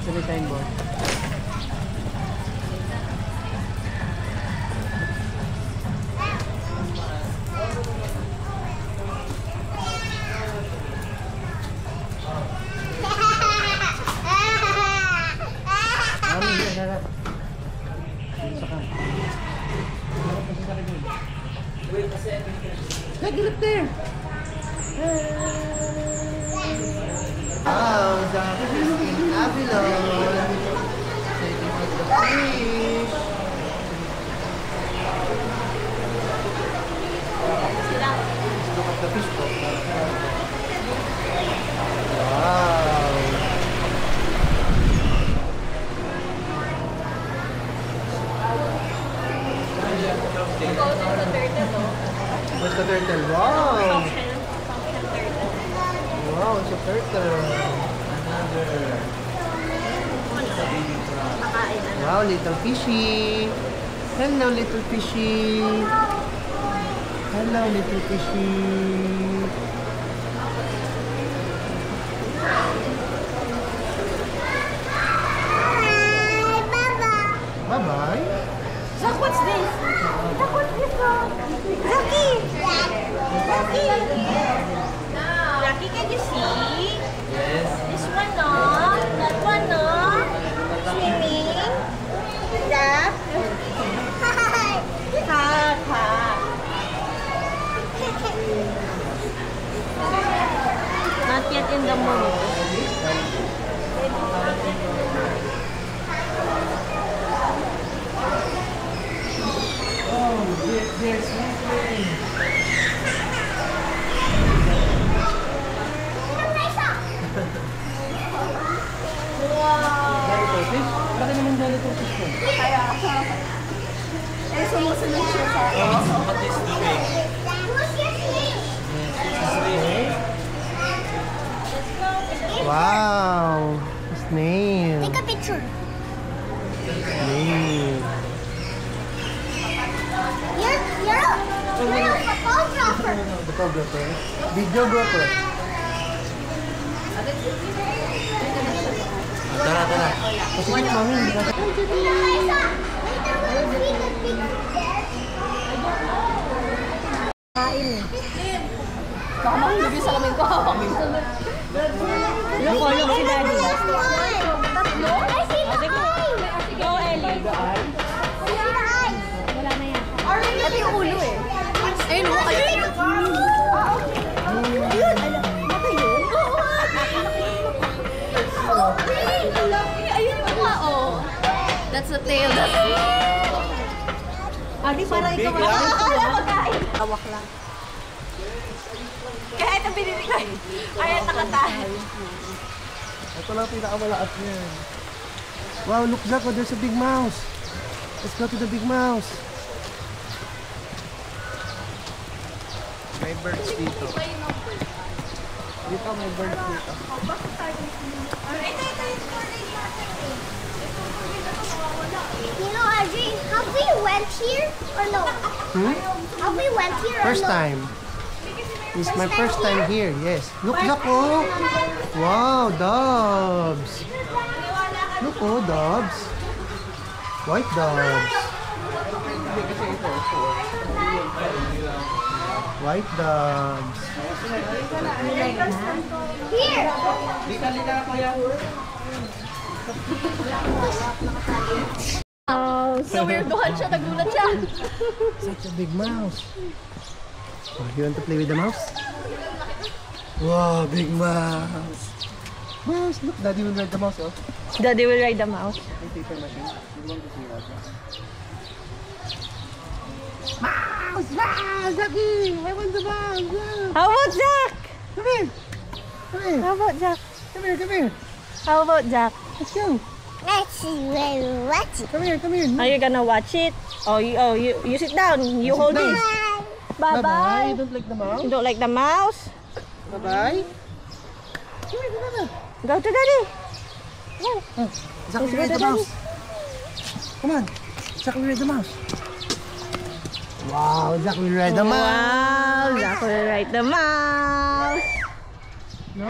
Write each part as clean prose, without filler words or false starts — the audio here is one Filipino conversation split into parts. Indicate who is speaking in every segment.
Speaker 1: Sa may signboard. Get up there! Wow, Zach is in Avilon. Taking out the fish. Look at the fish. Wow. What's the turtle? Wow! Wow, it's a turtle. Another. Wow, little fishy. Hello, little fishy. Hello, little fishy. Bye-bye. Bye-bye.
Speaker 2: Zach, what's this? Zach, what's this? Zaki! Zaki! Zaki, can you see?
Speaker 1: Yes.
Speaker 2: This one, no? That one, no? Swimming? Zach? Not yet in the mood.
Speaker 1: Oh, there's something.
Speaker 2: Wow!
Speaker 1: Jellyfish fish? Bakit naman jellyfish fish ko?
Speaker 2: Kaya, eh, sumusunod siya sa akin.
Speaker 1: What is doing? Wow! Snail!
Speaker 2: Take a picture.
Speaker 1: Snail!
Speaker 2: You're a photographer.
Speaker 1: Photographer? Videographer? Tara, tara. Pasigit, mami. Hindi ka...
Speaker 2: Kain eh. Baka mahulog sa kaming ko. Loko, loko si Daddy. Tatlo? I see the eye! Go, Ellie. Wala na yan. Ito yung ulo eh. Ayun mo, ayun. Ayun, mata yun? Ayun mo nga, oh. That's the tail. Adi, parang ikaw magkain. Hawak lang. Kahit ang binili ko. Ayan, nakatahan.
Speaker 1: Ito lang pinakamalaat niya. Wow, look, Zach, oh, there's a big mouse. Let's go to the big mouse. May birds dito. Dito may birds dito.
Speaker 2: You know, Audrey, have we went here or no? Have we went here or
Speaker 1: First
Speaker 2: no?
Speaker 1: time. It's my first time here, yes. Look, Zach, oh. Wow, doves. Look, oh, doves. White doves. White doves.
Speaker 2: Here! So weirdohan siya, nagulat siya.
Speaker 1: Such a big mouse. Oh, you want to play with the mouse? Wow, big mouse. Mouse, look, Daddy will ride the mouse, oh.
Speaker 2: Daddy will ride the mouse.
Speaker 1: Hey, paper machine. You want to see that? Mouse! Mouse! Zaki! I want the mouse! Mouse.
Speaker 2: How about Jack?
Speaker 1: Come here! Come here!
Speaker 2: How about Jack?
Speaker 1: Come here! Come here!
Speaker 2: How about Jack?
Speaker 1: Let's go!
Speaker 2: Let's see where we watch it.
Speaker 1: Come here! Come here!
Speaker 2: Are you gonna watch it? Oh, you sit down. You hold
Speaker 1: down.
Speaker 2: this. Bye bye.
Speaker 1: You don't like the mouse?
Speaker 2: You don't like the mouse?
Speaker 1: Bye bye. Come here, come here.
Speaker 2: Go to Daddy. Go.
Speaker 1: Oh, Zach will ride the mouse. Come on. Zach will ride the mouse. Wow, Zach will ride the mouse.
Speaker 2: Wow, Jack will ride the mouse.
Speaker 1: No?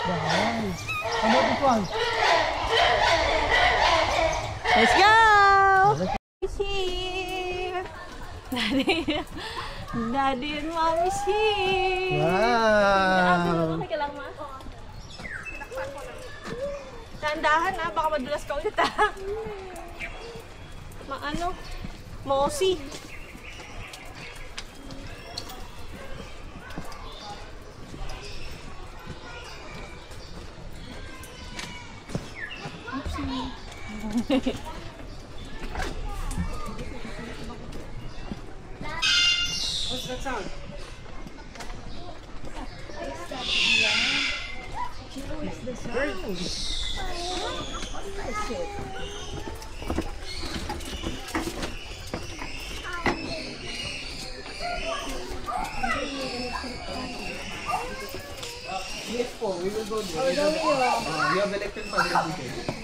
Speaker 1: Nice. How about this one?
Speaker 3: Let's go! Here! Daddy and Mommy's here!
Speaker 1: Wow!
Speaker 3: Okay ka lang, ma? Dahan-dahan ha, baka madulas ka ulit ha. Maano? Mosi.
Speaker 4: What's that sound? Yes po, we will go there. We have electric fan every day.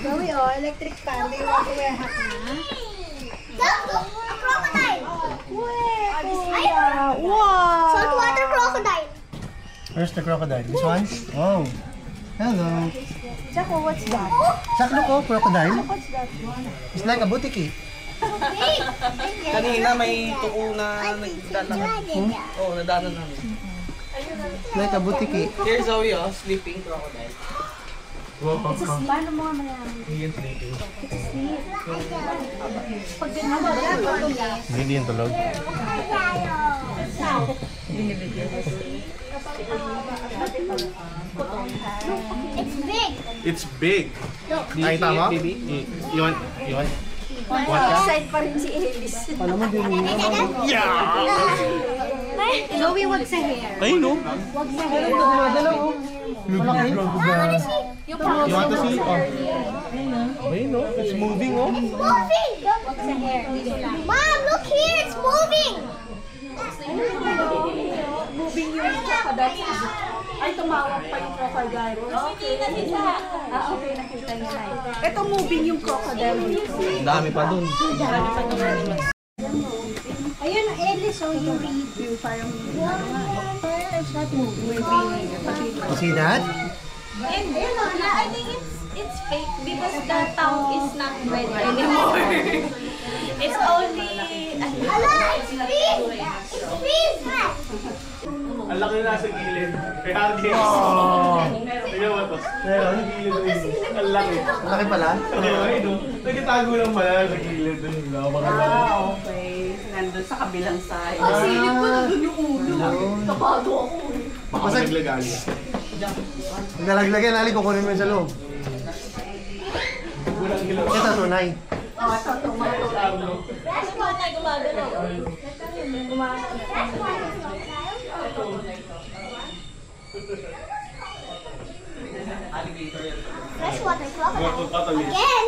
Speaker 5: Zoe, oh, electric fan. They want to wear hat na.
Speaker 2: Look, a crocodile.
Speaker 3: Wow!
Speaker 2: Saltwater crocodile.
Speaker 1: Where's the crocodile? This one? Oh. Hello.
Speaker 5: Jaco, what's that?
Speaker 1: Sak, look oh, crocodile.
Speaker 5: What's that one?
Speaker 1: It's like a butiki.
Speaker 2: Big.
Speaker 4: Kanina may tuko na nagdadaan. Oo, nadaanan namin.
Speaker 1: It's like a butiki.
Speaker 4: Here's Zoe, oh, sleeping crocodile.
Speaker 5: Paano mo malaman?
Speaker 1: Hindi yung tulog.
Speaker 2: It's big.
Speaker 6: It's big. Nakita mo? You want?
Speaker 5: Excited pa rin si Ellis.
Speaker 1: Alam mo din yun.
Speaker 5: Zoe, wag sa hair.
Speaker 6: Ay, no.
Speaker 5: Wag sa hair.
Speaker 1: Dumadalaw oh. Malaki.
Speaker 6: You want to see? Oh. Ay, no. It's moving, oh.
Speaker 2: Moving.
Speaker 5: Wag sa hair.
Speaker 2: Mom, look here. It's moving.
Speaker 5: Moving yung crocodile. Ay, tumawag pa yung crocodile. Okay. Okay, nakita niya na. Ito moving yung crocodile dito.
Speaker 4: Dami pa dun.
Speaker 5: Ayun, Ellis, so yung review, parang it's not moving.
Speaker 1: You see that?
Speaker 3: And I think it's fake because the tongue is not red anymore. It's only
Speaker 2: Ala, it's big. It's big.
Speaker 6: Ang laki na sa gilid. Kaya guys. Tignan mo to.
Speaker 1: Meron?
Speaker 6: Ang laki.
Speaker 1: Malaki pala?
Speaker 6: Ay, no. Nagkitago lang pala sa gilid.
Speaker 3: okay. Nandun sa kabilang side.
Speaker 1: Silip ko na
Speaker 3: dun yung ulo. Kapado ako.
Speaker 6: Baka naglagali.
Speaker 1: Nalaglagan, Ali, kukunin mo yun sa loob. Ito, tunay.
Speaker 3: Ito, gumagalaw.
Speaker 2: Freshwater crocodile. Again.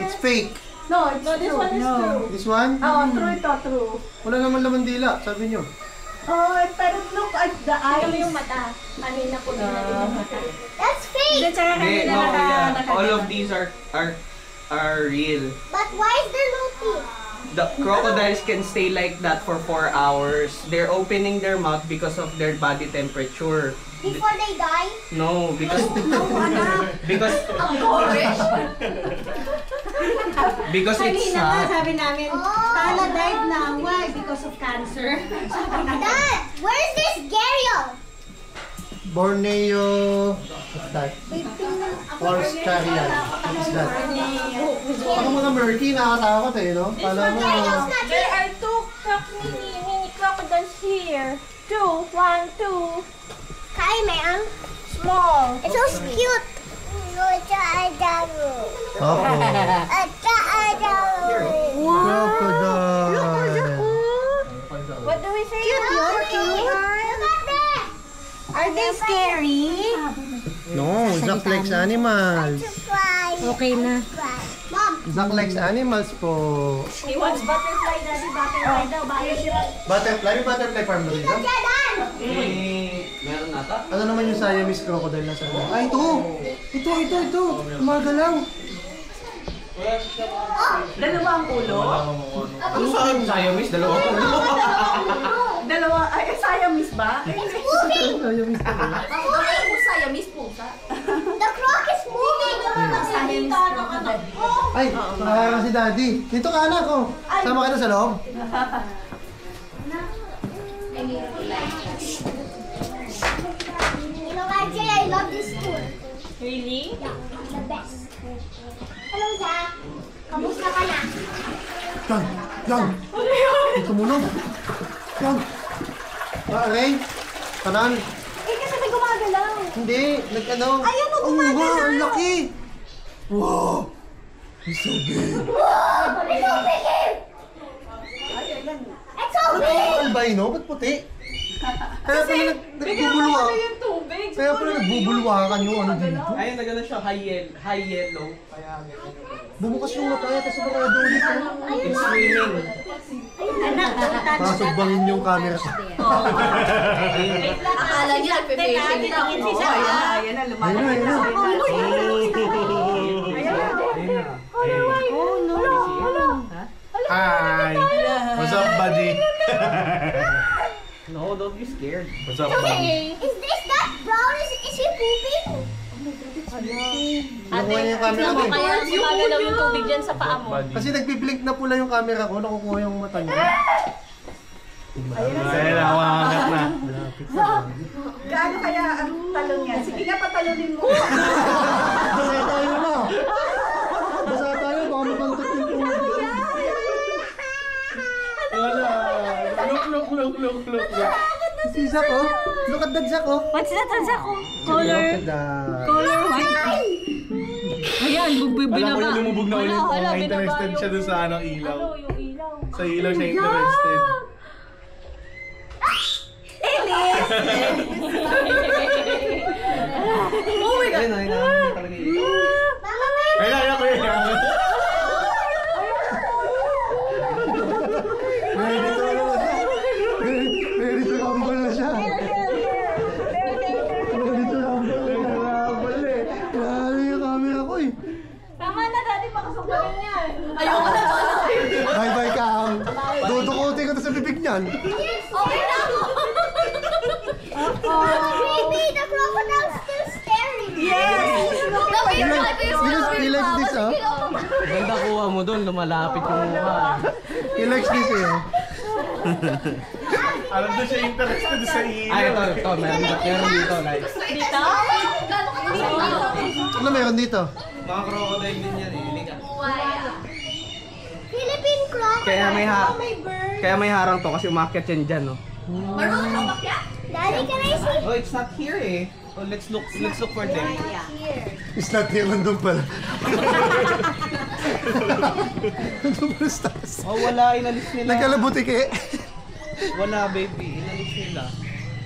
Speaker 1: It's fake.
Speaker 5: No, it's
Speaker 3: This
Speaker 5: true.
Speaker 3: one is true.
Speaker 1: This one?
Speaker 5: Oo, true ito, true.
Speaker 1: Wala naman laman dila, sabi nyo.
Speaker 5: Oh, pero look at the
Speaker 3: Ito
Speaker 5: eyes.
Speaker 3: yung mata. Kanina po din yung mata.
Speaker 2: That's fake.
Speaker 4: Hindi, no, yeah. All of these are real.
Speaker 2: But why is there no teeth?
Speaker 4: The crocodiles can stay like that for 4 hours. They're opening their mouth because of their body temperature.
Speaker 2: Before they die?
Speaker 4: No, because because it's
Speaker 5: Kanina nga
Speaker 4: hot.
Speaker 5: sabi namin, Tala died na. Why? Because of cancer.
Speaker 2: Dad, where is this Gariel?
Speaker 1: Borneo... What's that? Australian. What is that? Ako mga murky, nakakatakot eh, no? Kala mo...
Speaker 2: Gariel's not
Speaker 3: There
Speaker 2: here.
Speaker 3: are two mini crocodiles here. 2, 1, 2.
Speaker 2: Hi, ma'am.
Speaker 3: Small.
Speaker 2: It's so cute.
Speaker 1: Crocodile.
Speaker 3: What do we say?
Speaker 5: Are they scary?
Speaker 1: No, Zach likes animals.
Speaker 5: Okay na.
Speaker 2: Mom,
Speaker 1: Zach likes animals po.
Speaker 3: He wants butterfly, daddy. Butterfly daw.
Speaker 1: Butterfly? May butterfly farm na dito?
Speaker 4: Meron nata?
Speaker 1: Ano naman yung Siamese crocodile na sa... Ay, ito! Ito! Gumagalaw!
Speaker 3: Dalawa ang ulo.
Speaker 4: Ano saan? Siamese? Dalawa ko.
Speaker 3: Dalawa. Ay, Siamese ba?
Speaker 1: Siamese na.
Speaker 3: Ako Siamese pusa.
Speaker 2: the croc is moving.
Speaker 1: Ay, nakakaya si Daddy. Dito ka anak ko. Sama ka na sa loob.
Speaker 2: You know, RJ, I love this tour.
Speaker 3: Really?
Speaker 2: Yeah, the best. Hello, Zach. Kamusta ka na?
Speaker 1: Yan, yan. Dito muna. Yan. Ray, kanan.
Speaker 2: Eh, kasi may gumagalaw.
Speaker 1: Hindi, nag-ano.
Speaker 2: Ayun,
Speaker 1: Oo nga, ang laki. Wow. It's so big.
Speaker 2: Whoa! It's so big! It's so big!
Speaker 1: Albino, ba't puti? Kaya pala nagbubulwa.
Speaker 3: yung tubig.
Speaker 1: Kaya pala nagbubulwakan yung ano dito.
Speaker 4: Ayun, nagano siya, high yellow. Kaya ganyan.
Speaker 1: Bumukas yung mata niya, tapos sarado ulit.
Speaker 4: It's swimming.
Speaker 1: Masugbangin yung camera ko.
Speaker 3: Akala niya, nagpe-fishing daw.
Speaker 5: Ayan na, lumalaki.
Speaker 1: Ayun na,
Speaker 6: Hi! What's up, buddy?
Speaker 4: No, don't be scared.
Speaker 6: What's up, buddy?
Speaker 2: Is that brown? Is he pooping?
Speaker 1: Nakuha niya yung camera ko.
Speaker 3: Kaya gumagalaw yung tubig dyan sa paa mo.
Speaker 6: Buddy.
Speaker 1: Kasi nagpiblink na pula yung camera ko, nakukuha yung mata niya.
Speaker 6: Ayun na, wakakat na.
Speaker 5: Gaano kaya ang talon niya? Sige nga, patalunin mo.
Speaker 1: Basa tayo na. Basa tayo, baka mabantot yung tubig.
Speaker 6: Wala. Look.
Speaker 1: Si Zach, oh. Look at that, Zach, oh.
Speaker 3: What's that? What's that?
Speaker 1: Look at that.
Speaker 3: Color white. Ayan,
Speaker 6: Alam ko yung lumubog na ulit.
Speaker 3: Wala,
Speaker 6: Oh, interested
Speaker 3: binaba
Speaker 6: siya dun sa anong ilaw.
Speaker 3: yung ilaw.
Speaker 6: Sa ilaw siya interested.
Speaker 3: Oh my God!
Speaker 4: Ayun, ayun, talaga yun.
Speaker 6: Ayun, kuya.
Speaker 1: Ready to rumble na siya. Ready to rumble na. Grabe yung camera ko, eh.
Speaker 3: Tama na, dati makasugbagan yan. Ayoko na.
Speaker 1: Bye-bye, Kang. Dudukutin ko to sa bibig niyan.
Speaker 3: Okay na ako.
Speaker 2: Baby, the crocodile's still staring.
Speaker 5: Yes!
Speaker 1: He likes this, oh.
Speaker 4: Ganda kuha mo doon, lumalapit yung mukha.
Speaker 1: He likes this, eh. Oh.
Speaker 6: Alam doon siya interested sa ilaw.
Speaker 4: Ay, ito, meron dito, like.
Speaker 3: Dito?
Speaker 1: Ano meron dito?
Speaker 4: Mga crocodile din yan, eh. Liga.
Speaker 2: Philippine crocodile.
Speaker 4: Kaya may harang to kasi umakyat yan dyan, no?
Speaker 2: Daddy, can I see?
Speaker 4: Oh, it's not here, eh. Oh, let's look for them.
Speaker 1: It's not here, nandun pala. Nandun pala sa taas.
Speaker 4: Oh, wala, inalis nila.
Speaker 1: Nagkalabutike.
Speaker 4: Wala, baby, inalis nila.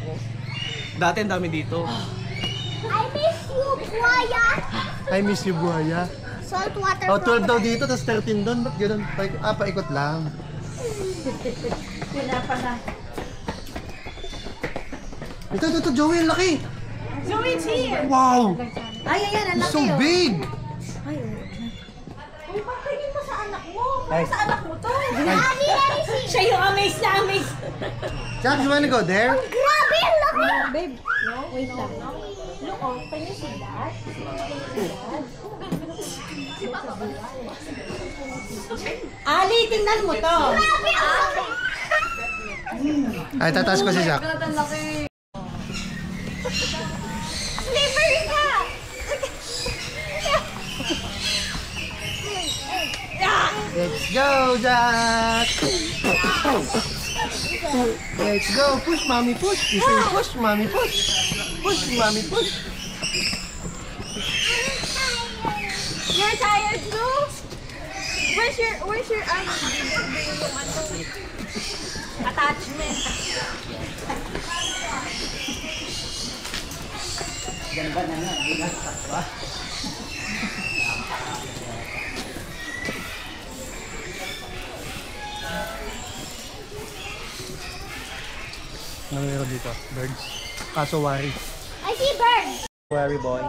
Speaker 4: Oh. Dati ang dami dito.
Speaker 2: I miss you, buhaya.
Speaker 1: I miss you, buhaya.
Speaker 2: Saltwater
Speaker 1: Oh, 12 daw
Speaker 2: crocodile.
Speaker 1: dito, tapos 13 doon. Ba't ganun? Paikot lang.
Speaker 5: Pinapa na.
Speaker 1: Ito, Joey, ang laki.
Speaker 5: Zoe's here!
Speaker 1: Wow!
Speaker 5: Ay, ayan,
Speaker 1: It's so big!
Speaker 5: Uy, pagkainin mo sa anak mo.
Speaker 1: Ay.
Speaker 5: Sa anak mo to.
Speaker 2: Daddy, let me see.
Speaker 3: Siya yung amaze na amaze.
Speaker 1: Jack, you wanna go there?
Speaker 2: Grabe, look at
Speaker 3: Babe, no? Wait lang. Look, oh, can you see that? Ali, tingnan mo to.
Speaker 2: Grabe,
Speaker 1: Ay, tataas ko si Jack.
Speaker 2: Slippery ka.
Speaker 1: Let's go, Jack! Let's go! Push, mommy, push! You say push, mommy, push! Push, mommy, push!
Speaker 3: You're tired too? Where's your attachment?
Speaker 1: Ano meron dito? Birds. Kasawari.
Speaker 2: I see birds.
Speaker 1: Kasawari boy.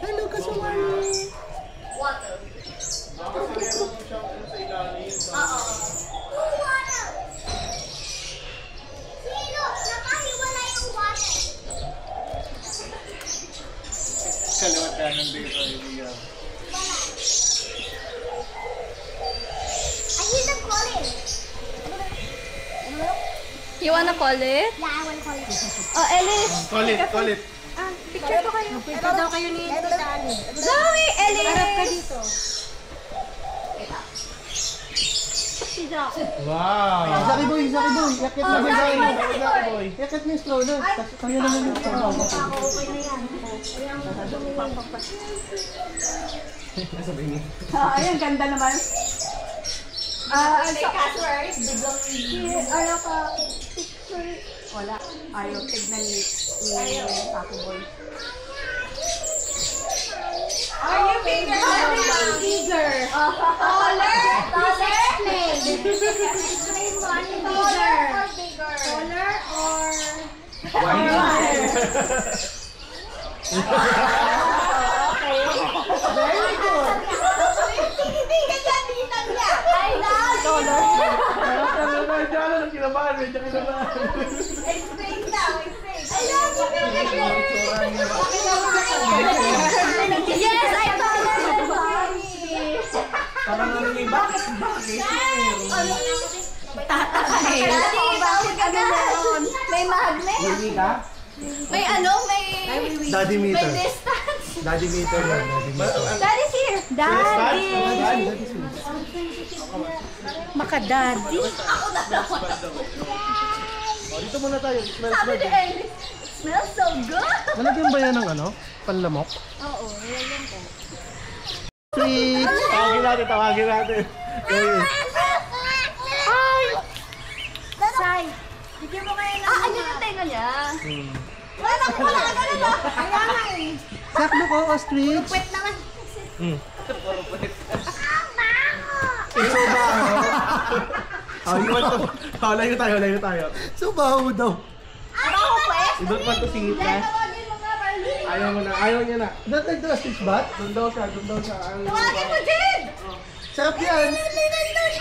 Speaker 1: Hello, kasawari!
Speaker 2: Water. See, look, nakahiwala yung water.
Speaker 6: Kaliwat kanan dito.
Speaker 3: You wanna call it?
Speaker 2: Yeah, I want to call it.
Speaker 3: Oh, Ellis.
Speaker 6: Call it.
Speaker 3: Picture ko kayo.
Speaker 2: Ito daw kayo ni Dani.
Speaker 3: Dami, Ellis.
Speaker 2: Harap ka dito.
Speaker 6: Wow.
Speaker 1: Zaki boy, Zaki boy. Yakit mo yung
Speaker 3: Zaki boy,
Speaker 1: Zaki boy. Yakit mo yung stroller. Kaya naman yung stroller.
Speaker 2: Okay na yan.
Speaker 5: Ayan, ganda naman.
Speaker 2: Ano ka? Picture.
Speaker 5: Wala. Ayaw, tignan ni Paco Boy.
Speaker 3: Are you bigger than bigger?
Speaker 2: Taller? Explain. Explain mo. Ano bigger? Taller or...
Speaker 5: Very good.
Speaker 2: I love you.
Speaker 6: Medyo kinabahan.
Speaker 2: Explain daw. Explain. I love you. Yes, I taller than mommy.
Speaker 4: Parang ano yung bakit?
Speaker 3: May magnet.
Speaker 4: Hindi ka?
Speaker 3: May ano, may
Speaker 1: Daddy meter.
Speaker 3: distance.
Speaker 1: Daddy meter yan. Daddy meter.
Speaker 3: Daddy's here. Daddy.
Speaker 5: Makadadi.
Speaker 1: Dito muna tayo. Smells
Speaker 3: Sabi ni Ellis, it smells so good.
Speaker 1: Nalagyan ba yan ng ano? Panlamok?
Speaker 3: Oo, nilagyan ko.
Speaker 1: Sweet!
Speaker 6: Tawagin natin.
Speaker 3: Sai. Bigyan mo kayo ng... ano yung tenga niya? Wala ka ganun ba? Kaya nga eh.
Speaker 1: Sak, look, ostrich!
Speaker 2: Wait naman.
Speaker 6: Layo tayo.
Speaker 1: Subaho daw.
Speaker 2: Ako pa eh.
Speaker 6: You don't want to see it, ha?
Speaker 2: Tawagin mo nga, Marlene.
Speaker 6: Ayaw niya na.
Speaker 1: Not like the ostrich bat?
Speaker 6: Doon daw siya.
Speaker 2: Tawagin mo, Jade!
Speaker 1: Sarap yan!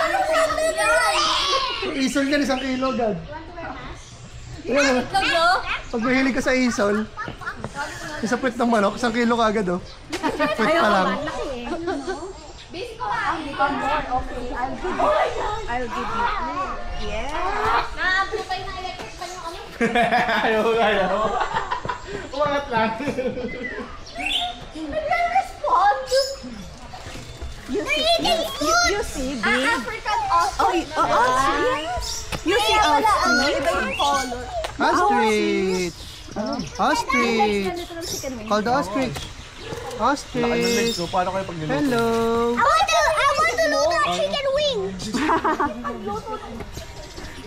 Speaker 2: Anong sabi mo?
Speaker 1: Isol yan, 1 kilo agad. Ayan, oh.
Speaker 3: Itlog, no?
Speaker 1: Pag mahilig ka sa isol, isa puwet ng manok, 1 kilo ka agad, oh. Puwet pa lang.
Speaker 3: Busy ko ha.
Speaker 5: Okay, I'll give you. Yeah.
Speaker 3: Na-amplify na electric pa yung ano.
Speaker 6: Ayaw. Umangat lang.
Speaker 3: Nag-respond.
Speaker 5: You see, big.
Speaker 3: African ostrich.
Speaker 5: You see ostrich. Iba yung color.
Speaker 1: Ostrich! Ostrich! Call the ostrich. Ostrich!
Speaker 6: So, paano kayo pag niluto?
Speaker 1: Hello!
Speaker 2: I want to look at chicken wings.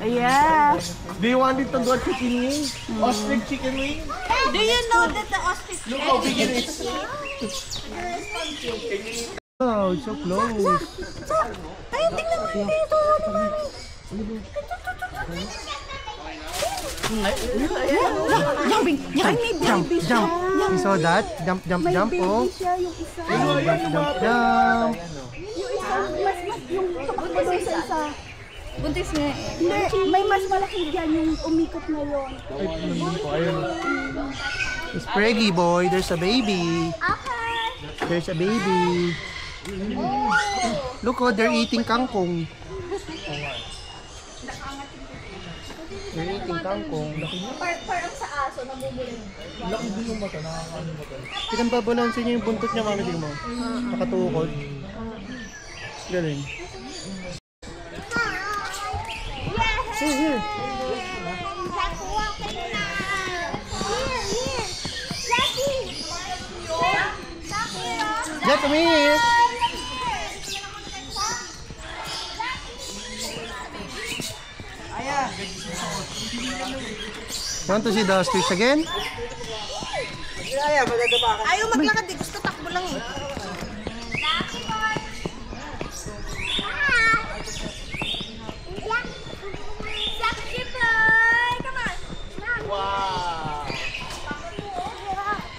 Speaker 5: Yeah.
Speaker 6: Do you want it to do a chicken wing? Ostrich chicken wing?
Speaker 2: Do you know that the ostrich
Speaker 6: Look how big it is.
Speaker 1: Oh, it's so close.
Speaker 2: Ay, tingnan mo dito.
Speaker 5: Jumping. Ay, may
Speaker 1: Jump,
Speaker 5: baby siya.
Speaker 1: jump. You saw that? Jump, jump,
Speaker 5: May
Speaker 1: jump,
Speaker 5: baby
Speaker 1: oh.
Speaker 5: siya, yung isa.
Speaker 1: Jump, jump, jump.
Speaker 5: Yung isa, yung tumakbo doon sa isa.
Speaker 3: Buntis nga eh.
Speaker 5: Hindi, may mas malaki dyan yung umikot na yun.
Speaker 1: It's Preggy boy, there's a baby.
Speaker 2: Okay.
Speaker 1: There's a baby. Look, oh, they're eating kangkong. They're eating kangkong.
Speaker 3: Parang sa aso, nabubulin.
Speaker 1: Pinambabalansin niya yung buntot niya, mami, tingnan mo. Nakatukod. Galing. Here, here. Jack, come here. Want to see the ostrich again?
Speaker 5: Ayaw maglakad eh, gusto takbo lang eh.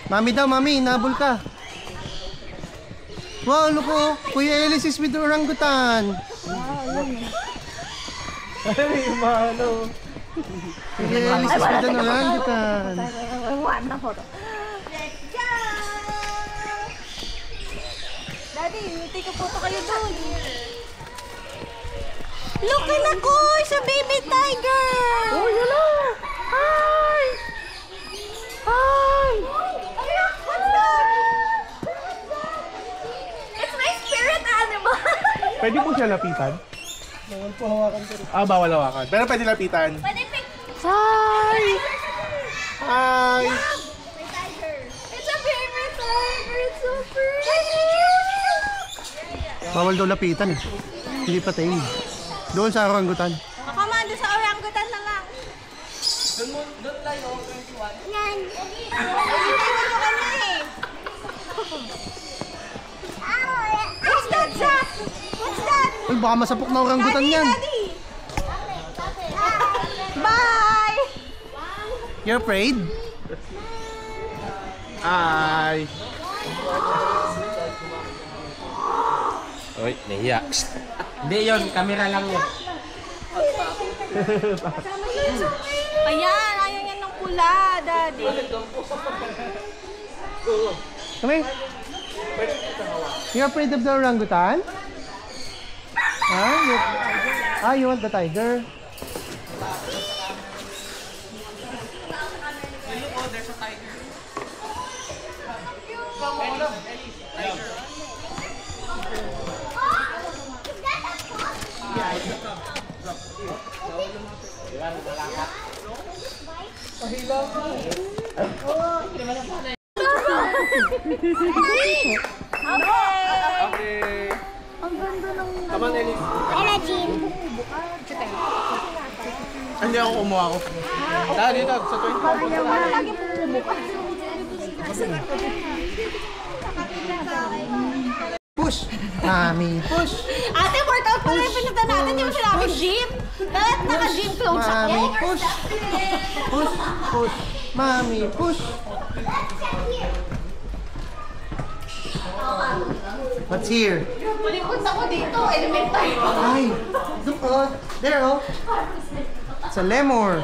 Speaker 1: Mami daw, mami, nabol ka. Wow, look oh, Kuya Ellis is with the orangutan. Kuya Ellis is with an orangutan.
Speaker 3: Daddy, take a photo kayo doon. Look at ako! It's a baby tiger!
Speaker 1: Oh, yun na! Hi! Hi!
Speaker 3: What's that? It's my spirit animal!
Speaker 6: Pwede po siya lapitan? Bawal hawakan. Pero pwede lapitan.
Speaker 3: Pwede pick.
Speaker 6: Hi! Hi!
Speaker 3: It's a baby tiger! It's so pretty!
Speaker 1: Bawal daw lapitan eh. Hindi pa tayo. Doon sa orangutan.
Speaker 3: Come on, doon sa orangutan na lang.
Speaker 2: Yan.
Speaker 3: What's that, Zach? What's that?
Speaker 1: Uy, baka masapok na orangutan yan.
Speaker 3: Daddy! Bye!
Speaker 1: You're afraid?
Speaker 6: Hi!
Speaker 4: Uy, nahiya. Hindi yun, camera lang yun.
Speaker 3: Ayan, ayaw niya ng pula, Daddy.
Speaker 1: Come here. You're afraid of the orangutan? Huh? You want the tiger?
Speaker 6: Okay. Come on, Ellie.
Speaker 2: Jean.
Speaker 6: Hindi ako kumuha ko. Dito, sa 20.
Speaker 1: Push! Mami, push!
Speaker 3: Ate, workout pala yung pinunta natin. Di mo sinabi gym? Bakit naka-gym clothes ako?
Speaker 1: Mami, push! Push, push! Mami, push! What's here?
Speaker 3: Malikot ako dito. Elementary pa.
Speaker 1: Ay! Look, oh! There, oh! It's a lemur!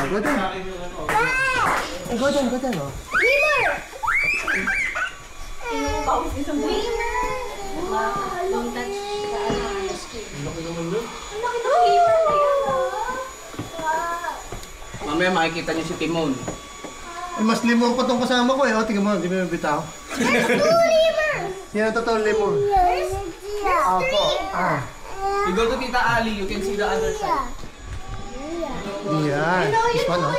Speaker 1: Go down! Go down, oh!
Speaker 4: Mamaya makikita niyo si Timon.
Speaker 1: Ay, mas lemur pa tong kasama ko eh. O, tingnan mo, di mo bitaw. Yan ang totoong lemur. Ako. Ah.
Speaker 4: You go to Tita Ali, you can see the other side.
Speaker 1: Yan. This one, oh.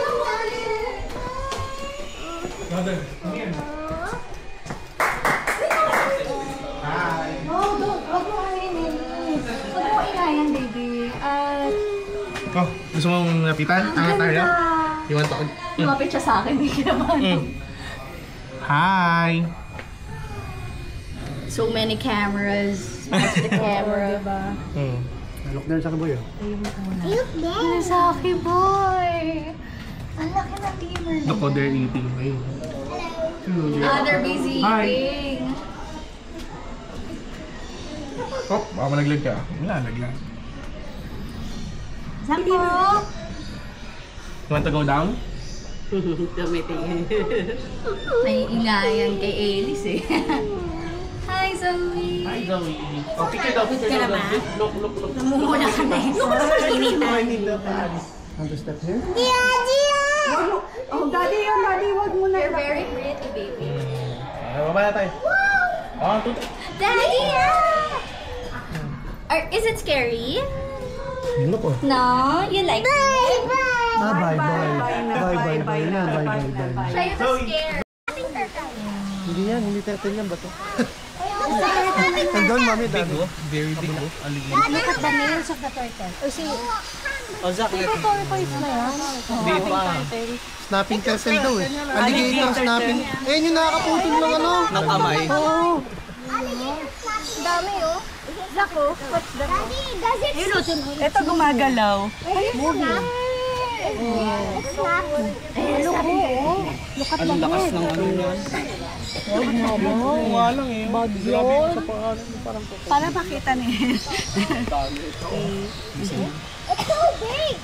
Speaker 6: Oh, gusto mong lapitan? Angat tayo? You want to?
Speaker 3: Lumapit siya sa akin. Hindi naman.
Speaker 6: Hi!
Speaker 3: So many cameras. Smash the camera.
Speaker 1: Look there sa kaboy, oh.
Speaker 2: Look there.
Speaker 3: Ano sa akin, boy? Ang laki ng lemur.
Speaker 6: Look how they're eating. Ayun.
Speaker 3: They're busy
Speaker 6: Hi.
Speaker 3: eating.
Speaker 6: Oh, baka malaglag ka. Wala, laglag.
Speaker 3: Saan po?
Speaker 6: You want to go down?
Speaker 3: May ingayan kay Elise eh. Hi, Zoe!
Speaker 6: Hi, Zoe. Oh, picture daw, picture daw. Look.
Speaker 3: Namumula ka na eh.
Speaker 1: Want to step here?
Speaker 5: Oh, Daddy yun, Daddy. Wag mo na.
Speaker 3: You're very pretty, baby.
Speaker 6: Baba na tayo. Oh, tutok.
Speaker 3: Daddy! Is it scary?
Speaker 1: Look, oh.
Speaker 3: No? You like it?
Speaker 1: Ah, bye. Bye na. Bye.
Speaker 3: Siya yung scared.
Speaker 1: Hindi yan, hindi turtle yan. Bato. Nandun, mami, dami.
Speaker 6: Very big, oh.
Speaker 2: Look at the nails of the turtle.
Speaker 4: Oh, Zach,
Speaker 6: Hindi pa.
Speaker 1: Snapping turtle daw eh. Alligator snapping. Eh, yung nakakaputol ng ano.
Speaker 4: ng kamay.
Speaker 1: Oo.
Speaker 2: Dami, oh. Zako, what's that? Daddy, does it
Speaker 5: Ito gumagalaw.
Speaker 2: snap?
Speaker 4: Ang lakas ng ano yan.
Speaker 6: Nga lang eh. Grabe yung sa pangalan. Parang
Speaker 5: Para makita niya.
Speaker 2: It's so big.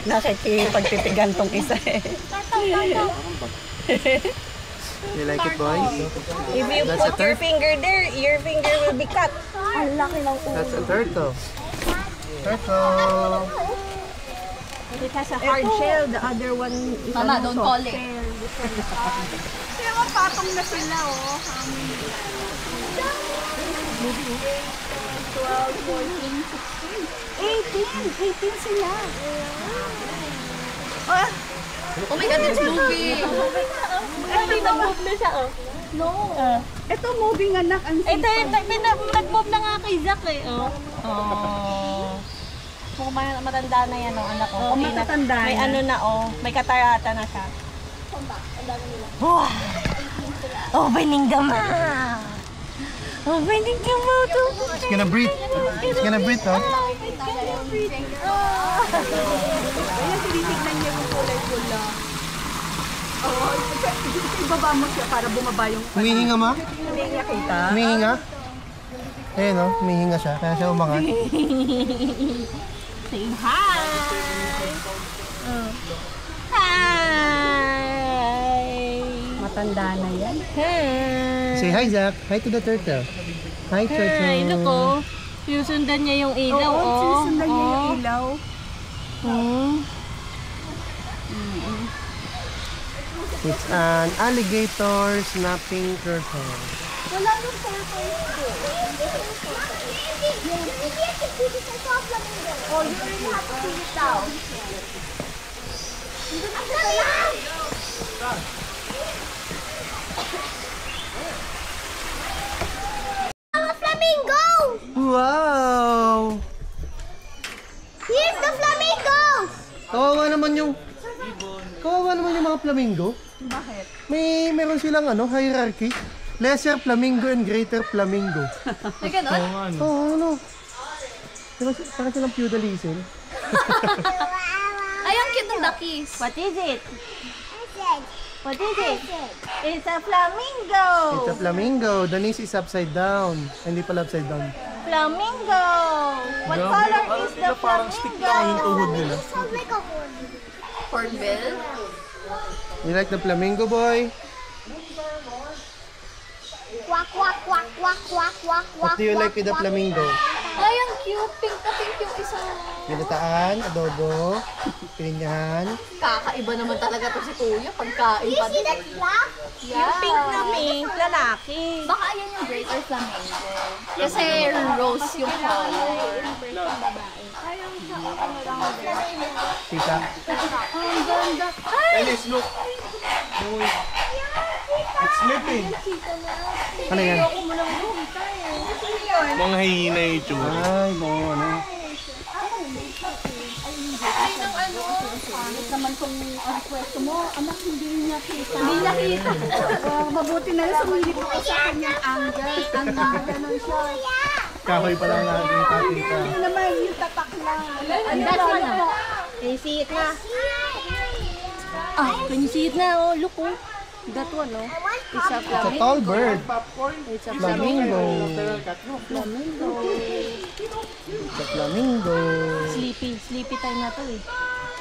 Speaker 5: Nakikipagtitigan tong isa eh.
Speaker 2: Tato.
Speaker 1: You like it, boys?
Speaker 3: If you
Speaker 1: That's a
Speaker 3: put your
Speaker 1: turtle.
Speaker 3: finger there, your finger will be cut.
Speaker 5: Ang laki ng ulo.
Speaker 1: That's a turtle. Turtle.
Speaker 5: It has a hard shell, the other one is
Speaker 3: Mama,
Speaker 5: ano,
Speaker 3: don't
Speaker 5: soft
Speaker 3: call it.
Speaker 5: shell. Kaya mapatong na sila, oh. 12, 14, 16, 18 sila. Ah,
Speaker 3: Oh my God, it's moving. Ay, nag-move na siya, oh.
Speaker 5: no. Ito moving anak, ang
Speaker 3: Ito, nag-move na nga kay Zack, eh, oh. Oh. Mukhang matanda na yan, oh, anak ko.
Speaker 5: Oo,
Speaker 3: Okay na.
Speaker 5: matatanda
Speaker 3: May
Speaker 5: na.
Speaker 3: ano na, oh. May katarata na siya. Wow! Opening the mouth! Opening the mouth!
Speaker 1: It's gonna breathe. It's gonna breathe, oh.
Speaker 5: Ayan, tinitignan niya yung kulay pula. Oo, ibaba mo siya para bumaba yung
Speaker 1: Humihinga, ma?
Speaker 5: hindi niya kita.
Speaker 1: Humihinga? Ayun, oh. Humihinga siya. Kaya siya umangat.
Speaker 3: Say hi! Hi!
Speaker 5: Matanda na yan.
Speaker 3: Hi!
Speaker 1: Say hi, Zach. Hi to the turtle. Hi, turtle.
Speaker 3: Hi, look, oh. Sinusundan niya yung ilaw,
Speaker 5: Oo,
Speaker 3: oh.
Speaker 5: sinusundan niya yung ilaw.
Speaker 1: It's an alligator snapping turtle.
Speaker 2: Wala nung turtle. Oh, you really have to put it down. A flamingo!
Speaker 1: Wow!
Speaker 2: Here's the flamingo!
Speaker 1: Kawawa naman yung mga flamingo.
Speaker 5: Bakit?
Speaker 1: Meron silang hierarchy. Lesser flamingo and greater flamingo.
Speaker 3: Ay, ganon?
Speaker 1: Oo, ano. Diba, parang silang feudalism.
Speaker 3: Ay, ang cute ng duckies. What is it? What is it? It's a flamingo.
Speaker 1: It's a flamingo. The nose is upside down. Hindi pala upside down.
Speaker 3: Flamingo. What color is the flamingo?
Speaker 1: nila.
Speaker 2: Sounds like a horn.
Speaker 3: Hornbill.
Speaker 1: You like the flamingo, boy?
Speaker 2: Quack, quack, quack, quack, quack, quack,
Speaker 1: What do you like with the flamingo?
Speaker 3: Ay, ang cute. Pink na pink yung isa.
Speaker 1: Ginataan, adobo, pininyahan.
Speaker 3: Kakaiba naman talaga to si Kuya. Pagkain
Speaker 2: You
Speaker 3: pa
Speaker 2: see that black?
Speaker 3: Yung pink na pink, lalaki.
Speaker 7: Baka ayan yung greater flamingo. Kasi rose yung color.
Speaker 1: Tita.
Speaker 7: Ang ganda.
Speaker 6: Ellis, look. It's sleeping.
Speaker 1: Ano yan?
Speaker 6: Mga hihina yung itsura.
Speaker 1: Ay, no, ano.
Speaker 5: Naman kung ang pwesto mo, anak, hindi niya kita. Hindi niya kita. Mabuti na lang sumilip ko sa kanyang angle. Ang gano'n siya.
Speaker 1: Kahoy pa lang natin, tita.
Speaker 5: Hindi naman yung tapak lang.
Speaker 3: That's one, oh. Can you see it na? Ah, can you see it na? Oh, look, oh. That one, oh. It's a
Speaker 1: It's a tall bird.
Speaker 3: It's a
Speaker 1: Flamingo. It's a flamingo.
Speaker 3: Sleepy time na to, eh.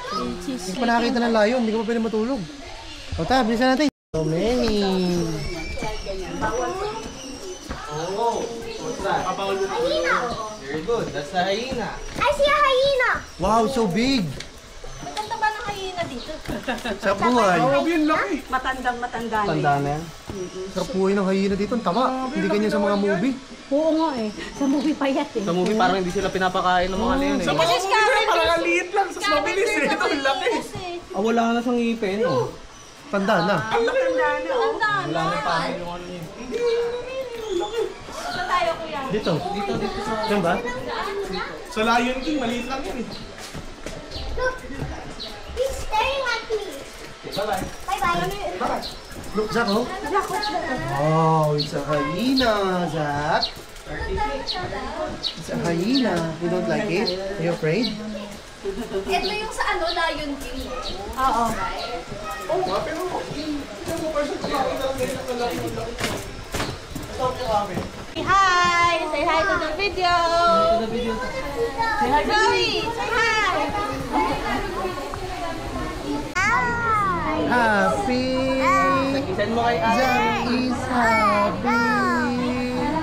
Speaker 1: Hindi pa nakakita ng layon, hindi ko pa pwede matulog. O ta, bilisan natin. So many.
Speaker 2: Hyena.
Speaker 4: Very good. That's the hyena.
Speaker 2: I see a hyena.
Speaker 1: Wow, so big.
Speaker 3: Ganda ba ng hyena dito?
Speaker 1: Sa buhay.
Speaker 5: Matandang-matanda na.
Speaker 1: Tanda na yan. Sarap buhay ng hyena dito. Ang tama. Hindi ganyan sa mga movie.
Speaker 5: Oo nga eh. Sa movie payat eh.
Speaker 4: Sa movie parang hindi sila pinapakain ng mga leon eh.
Speaker 3: Kasi scavenger.
Speaker 6: Parang liit lang. Sa mabilis eh. Ito, ang laki.
Speaker 4: Ah, wala na sa ngipin. Oh.
Speaker 1: Tanda na.
Speaker 5: Matanda na. Oh.
Speaker 4: Wala na pa yung ano yun.
Speaker 3: Saan tayo, Kuya?
Speaker 1: Dito.
Speaker 4: Dito sa...
Speaker 1: Diyan ba?
Speaker 6: Sa Lion King, maliit lang yun eh.
Speaker 2: Look. He's staring at me. Bye-bye.
Speaker 1: Look, Zach, oh. Wow, it's a hyena, Zach. It's a hyena. You don't like it? Are you afraid?
Speaker 7: Ito yung sa Lion King.
Speaker 5: Oo.
Speaker 3: Say hi! Say hi to the video! Say hi, Zoe! Say hi!
Speaker 1: Happy
Speaker 4: Send mo kay Ate.
Speaker 1: Zach is happy.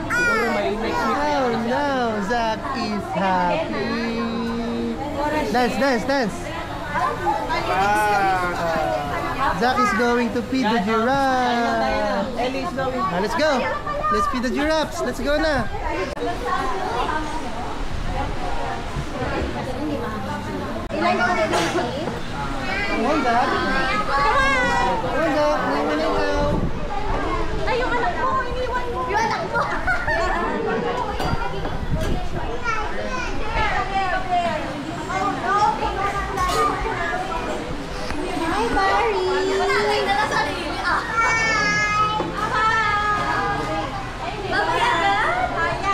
Speaker 4: Siguro may next week.
Speaker 1: Oh no, Zach is happy. Dance, dance, dance. Zach is going to feed the giraffe.
Speaker 4: Ellie is going.
Speaker 1: Let's go. Let's feed the giraffes. Let's go na. Come on, Zach. Come on, Zach.
Speaker 3: Ay, yung anak mo, iniwan mo.
Speaker 2: Yung anak mo. Hi, Barry. Ay, dala sa sarili. Mamaya ka? Kaya.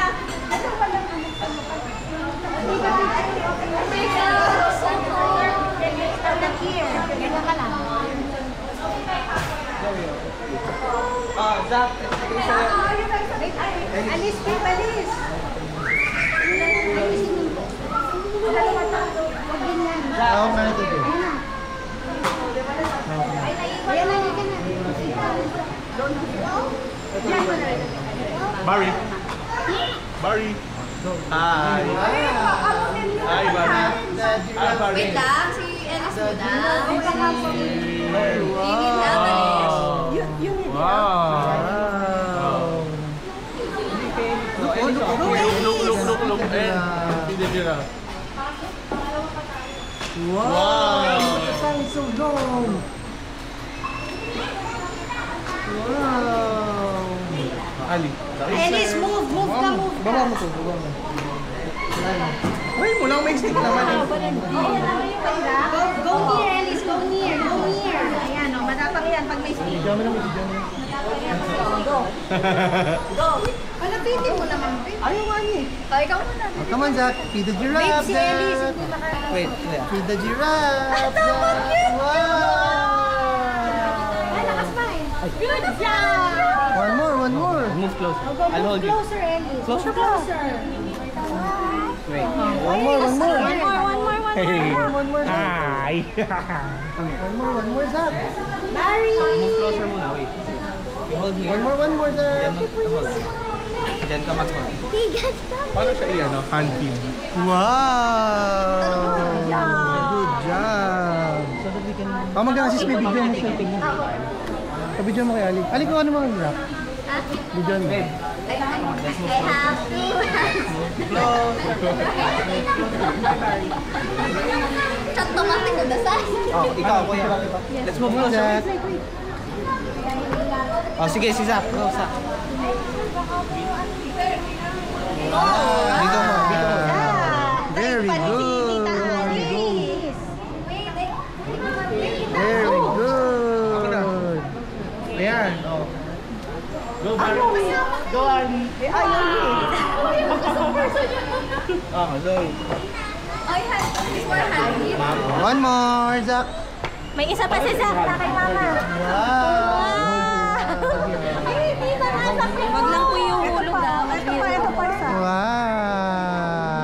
Speaker 4: Zach.
Speaker 3: Alis, Pip, alis.
Speaker 1: Ako na ito.
Speaker 6: Barry. Barry.
Speaker 4: Hi. Hi, Barry. Hi, Barry.
Speaker 7: Wait lang, si Ellis muna.
Speaker 1: Wow.
Speaker 6: Look. And the giraffe.
Speaker 1: Wow. It's so long. Wow.
Speaker 6: Ali.
Speaker 3: Ellis, move ka.
Speaker 1: Baba mo to, baba mo.
Speaker 4: Uy, mo lang may stick naman eh.
Speaker 3: Go near, Ellis, go near. Ayan, o, matapang yan pag may stick.
Speaker 1: Bigyan mo naman, bigyan mo.
Speaker 3: Go. Palapitin mo naman, Pip.
Speaker 1: Ayaw nga niya.
Speaker 7: Ay, ikaw muna.
Speaker 1: Oh, come on, Zach. Feed the giraffe,
Speaker 3: Si Ellis,
Speaker 1: Zach.
Speaker 3: hindi maka...
Speaker 4: Wait,
Speaker 1: Feed the giraffe, Zach. Wow.
Speaker 3: Ay, lakas pa eh.
Speaker 1: One more.
Speaker 4: Move close. I'll hold you.
Speaker 3: Closer, Ellis. Closer.
Speaker 4: Wait.
Speaker 1: One more.
Speaker 3: One more.
Speaker 1: One more, Zach.
Speaker 6: Hi.
Speaker 1: One more, Zach.
Speaker 3: Barry.
Speaker 4: Move closer muna. Wait. You hold here.
Speaker 1: One more, Zach.
Speaker 4: Hold. Diyan ka mag-hold.
Speaker 6: Paano siya i-ano? Hand pin.
Speaker 1: Wow. Good job. Mag-assist may video mo siya. Kabidyo mo kay Ali. Ali, kung ano mga giraffe? Video mo.
Speaker 2: I have to. Chat tomatic ko dasal.
Speaker 4: Oh, ikaw, kuya. Let's move closer.
Speaker 1: Zach.
Speaker 4: Oh, sige, si Zach. Go, Zach. Dito mo.
Speaker 1: Very good. Very good.
Speaker 6: Ayan. Oh. Go, Barry. Go, Ali. Zoe.
Speaker 7: Ay, this more handy.
Speaker 1: One more, Zach.
Speaker 3: May isa pa si Zach na kay Mama.
Speaker 1: Wow.
Speaker 3: Wag lang po yung hulog daw. Ito pa isa.
Speaker 1: Wow.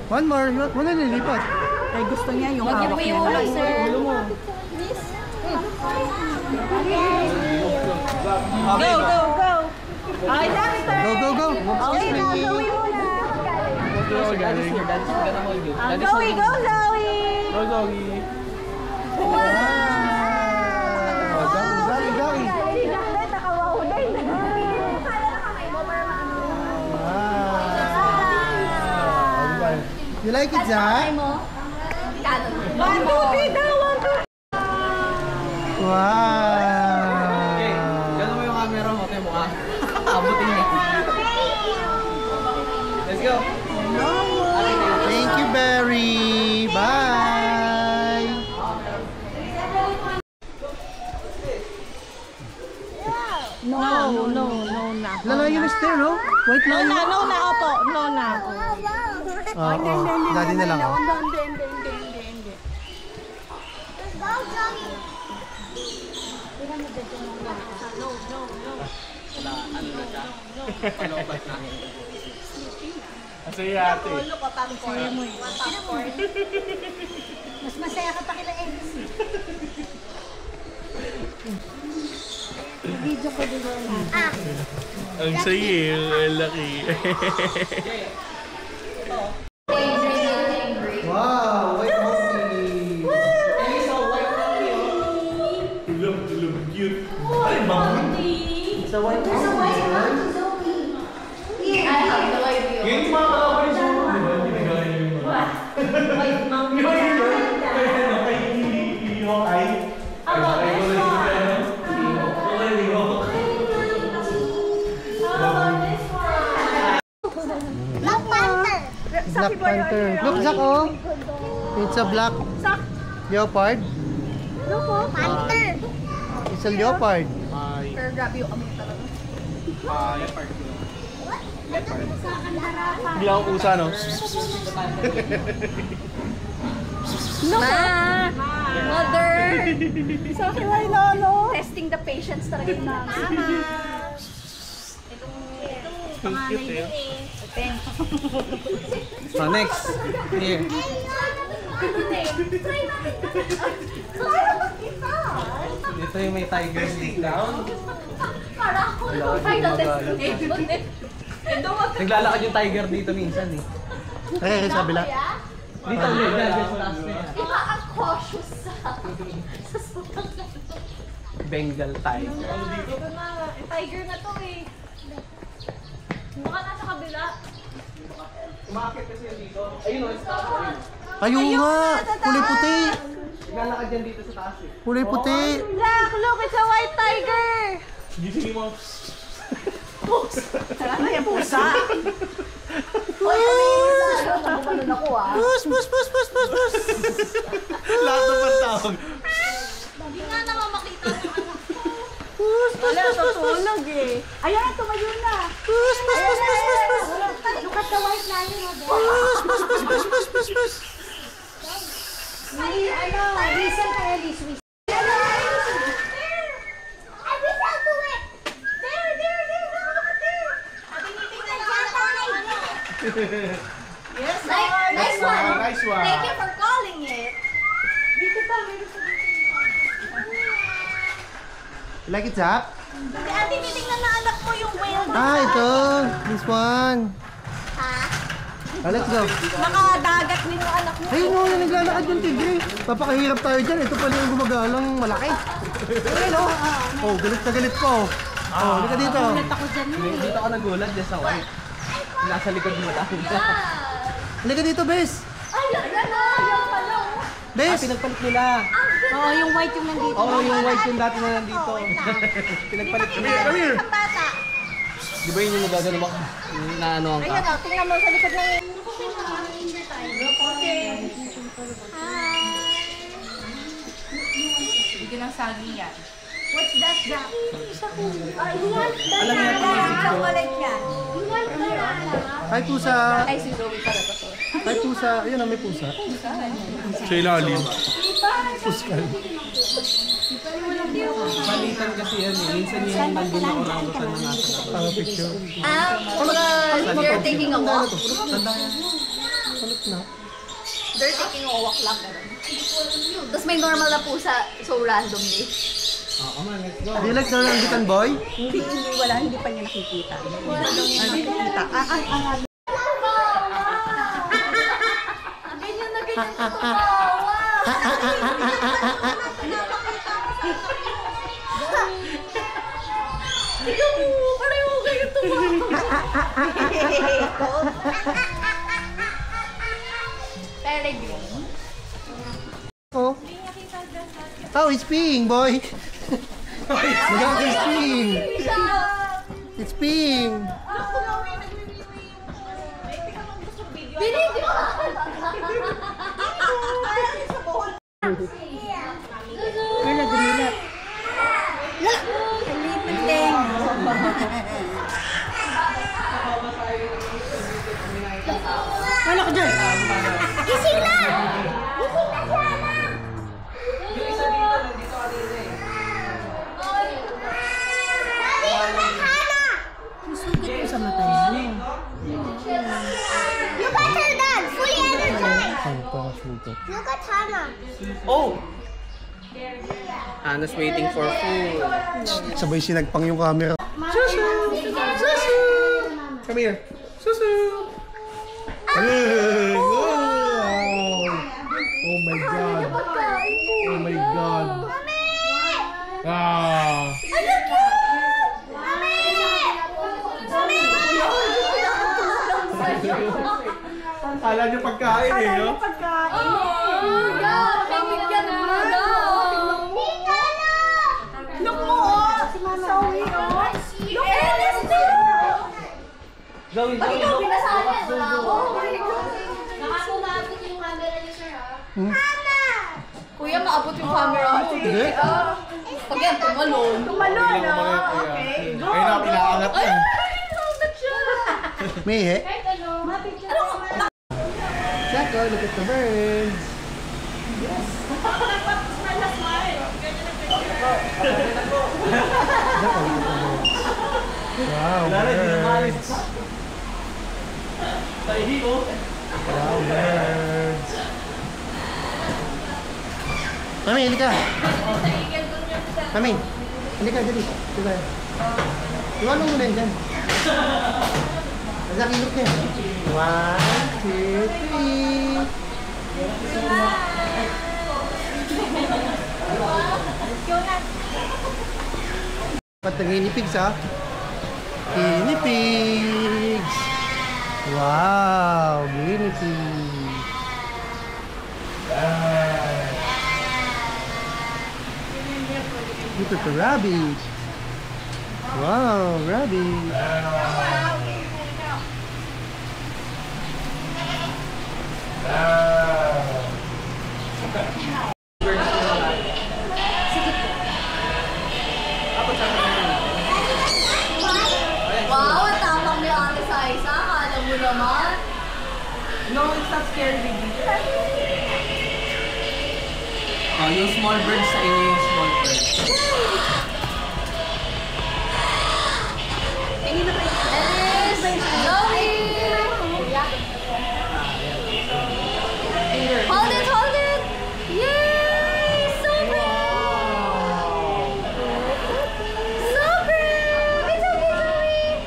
Speaker 1: One more. Wala nilipat.
Speaker 5: Ay, gusto niya yung
Speaker 3: Wag niyo po yung hulog, sir. Go. Ay, doctor.
Speaker 1: Go.
Speaker 3: Okay, now Zoe muna.
Speaker 4: Daddy's gonna hold you. Daddy's
Speaker 3: Zoe,
Speaker 4: holding
Speaker 3: go
Speaker 4: you.
Speaker 3: Zoe.
Speaker 6: Go, Zoe.
Speaker 1: Zach. You like it, Zach?
Speaker 3: One, two, three, daw.
Speaker 1: Wow.
Speaker 4: Okay, gano'n mo yung camera mo. Tayo mukha. Abutin niya. Let's go.
Speaker 1: Thank you, Barry. Bye.
Speaker 3: No na.
Speaker 1: Lalayo na stair, no? Wait lang.
Speaker 3: No na, opo. No na.
Speaker 1: Oo. Daddy na lang. Oh.
Speaker 2: Hindi. Go, Johnny.
Speaker 6: Masaya ate.
Speaker 3: Mas masaya ka pa kila Ellis.
Speaker 6: Ang saya, ang laki.
Speaker 1: Wow, white monkey.
Speaker 6: Look cute. Ay, mamon.
Speaker 1: It's a white monkey.
Speaker 7: I have no idea.
Speaker 6: Yung mga kalabay sa mga, di ba? Ginagaya yung mga.
Speaker 3: White monkey.
Speaker 2: Black Panther.
Speaker 1: Black Panther. Look, Zach, oh. It's a black leopard.
Speaker 2: Panther.
Speaker 1: It's a leopard.
Speaker 7: Pero grabe yung amoy talaga.
Speaker 6: Hindi ako usa, no?
Speaker 7: Ma! Mother!
Speaker 5: Sa akin ay lolo.
Speaker 7: Testing the patience talaga yung namin.
Speaker 4: So next, here. Ito yung may tiger stick down. Naglalakad yung tiger dito minsan eh.
Speaker 1: Ay, sa kabila.
Speaker 4: Dito ulit, dyan sa taas na yan.
Speaker 7: Iba ang cautious sa
Speaker 4: Bengal tiger.
Speaker 7: tiger na to eh. Baka nasa kabila.
Speaker 4: Umakit kasi yan dito. Ayun o, sa taas.
Speaker 1: Ayun nga! Kulay puti!
Speaker 4: Naglalakad yan dito sa taas eh.
Speaker 1: Kulay puti!
Speaker 3: Look, it's a white tiger!
Speaker 6: Gisingin mo.
Speaker 5: Ano yung pusa?
Speaker 7: Nabubalan ako ah.
Speaker 1: Pus, pus, pus, pus, pus, pus!
Speaker 6: Lahat ng pantawag.
Speaker 7: Hindi nga naman makita ng anak ko.
Speaker 1: Pus, pus,
Speaker 5: Wala,
Speaker 1: pus, pus, pus!
Speaker 5: tutulog eh. Ayan, tumayo na.
Speaker 1: Pus, pus, pus, pus, pus, pus!
Speaker 2: Look at the white lion over there.
Speaker 1: Pus, pus, pus, pus, pus, pus, pus!
Speaker 2: Listen kaya this week. I wish I'll do it. There. Look at there.
Speaker 7: Yes, nice one.
Speaker 6: Nice one.
Speaker 7: Thank you for calling it.
Speaker 1: You like it, Zach?
Speaker 3: Kaya tinitingnan na anak mo yung whale.
Speaker 1: Ah, ito! This one! Ah, let's go!
Speaker 3: Nakadagat din yung anak mo.
Speaker 1: Ayun o, yung naglalakad yung tigre. Papakahirap tayo dyan. Ito pala yung gumagalang malaki. Ayun o. Oh, galit na galit po. Oh, halika dito.
Speaker 4: Dito ako nagulat dyan sa white. Nasa likod mo lang.
Speaker 1: Halika dito, Bes. Bes!
Speaker 4: Pinagpalit nila.
Speaker 3: Oo, yung white yung nandito.
Speaker 4: Oo, yung white yung dati na nandito. Pinagpalit nila.
Speaker 6: Come here.
Speaker 3: Ang bata.
Speaker 4: Di ba yun yung nagagano ba? Yung naanoan ka?
Speaker 3: Ayan o, tingnan mo sa likod ng...
Speaker 7: Hindi ng sagi yan.
Speaker 3: What's that, Jack?
Speaker 4: Alam niya ito yung video.
Speaker 3: Chocolate yan.
Speaker 1: Hi, pusa.
Speaker 7: Ay, si Zoe pala to.
Speaker 1: Hi, pusa. Ayun o, may pusa.
Speaker 6: Sa ilalim.
Speaker 1: Puskal.
Speaker 4: Balitan kasi yan eh. Minsan yung nandun na orangutan na nasa labas.
Speaker 1: Ah, picture.
Speaker 7: They're taking a walk.
Speaker 1: Salot na.
Speaker 7: They're taking a walk lang. Tapos may normal na pusa, so randomly.
Speaker 4: Oo man, let's go.
Speaker 1: Do you like the rambutan boy?
Speaker 5: Hindi pa niya nakikita. Nakikita.
Speaker 7: Ganyan na ganyan na tumawa. Ikaw mo, pareho kayo tumawa. Peregrine.
Speaker 1: Oh. Oh, it's peeing, boy. Look, it's peeing. It's peeing.
Speaker 7: Binigyan!
Speaker 5: Wala, dumilat. Wala ko dyan.
Speaker 2: Gising na! Gising na siya, anak!
Speaker 4: Yung isa dito, nandito kanina eh.
Speaker 2: Daddy, look at Hannah!
Speaker 5: Sa mata niya.
Speaker 2: Look at her, Dad! Fully energized! Look at Hannah!
Speaker 4: Oh! Anna's waiting for food.
Speaker 1: Sabay sinagpang yung camera.
Speaker 4: Come here. Susu!
Speaker 1: Hey! Wow! Oh my God! Oh my God! Ah!
Speaker 6: Kala niyo pagkain eh, no?
Speaker 5: Look mo, Zoe, Look
Speaker 4: Zoe,
Speaker 7: Pag ikaw pinasahan, wala ako.
Speaker 2: Nakakumabot yung camera niyo, sir, ha?
Speaker 7: Kuya, maabot yung camera.
Speaker 1: Hindi?
Speaker 7: Pag yan, tumalon.
Speaker 5: Tumalon, okay. Go,
Speaker 6: Ayun na, pinaangat
Speaker 7: Ay,
Speaker 6: na.
Speaker 1: May he?
Speaker 2: Ano?
Speaker 1: Jacko, look at the birds. Wow, birds. Wow, birds. Mami, halika. Mami, halika, dali. Diba? Iwan mo muna yan dyan. Malaki look niya. 1, 2, 3. Ba't ang guinea pigs, ha? Guinea pigs! Wow! Guinea pigs! Look at the rabbit! Wow! Rabbit!
Speaker 7: Wow, tamang ni Ate Saisa. Akala mo naman.
Speaker 5: No, it's not scary, baby.
Speaker 4: Oh, yung small birds sa inyo yung small birds.
Speaker 7: Alice! Zoe! Hold it, hold it! Yay! So brave! So brave! It's okay, Zoe!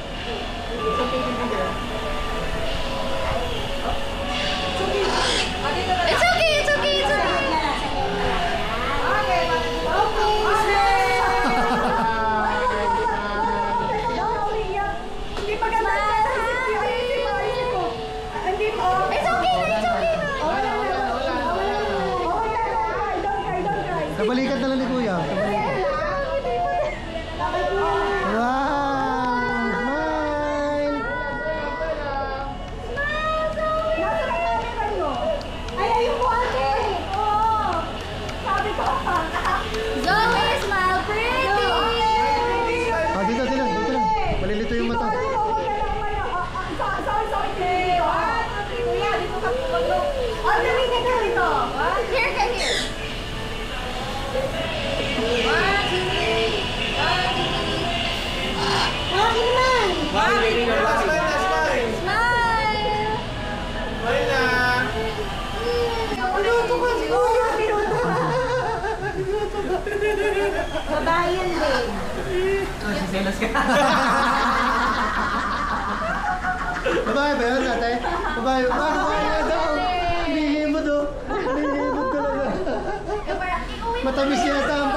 Speaker 7: It's okay, it's okay, it's okay!
Speaker 5: Hindi maganda ko. Hindi mo.
Speaker 7: It's okay na, it's okay na!
Speaker 5: Don't cry.
Speaker 1: Sa balikat na lang ni Kuya. Sa balikat. Wow! Smile!
Speaker 5: Nasa na camera nyo? Ay, ayun mo, ate. Oo. Sabi ko pa.
Speaker 7: Zoe, smile pretty!
Speaker 1: Ah, dito lang. Malilito yung mata.
Speaker 5: Sorry. Kuya, dito ka. Oh, dali ka dito.
Speaker 7: Here, ka here! Smile!
Speaker 5: Babae yan, babe.
Speaker 4: Oh, siselos ka.
Speaker 1: Babae ba yun, ate? Babae nga daw. Hinihimod, oh. Hinihimod talaga. Matamis yata ang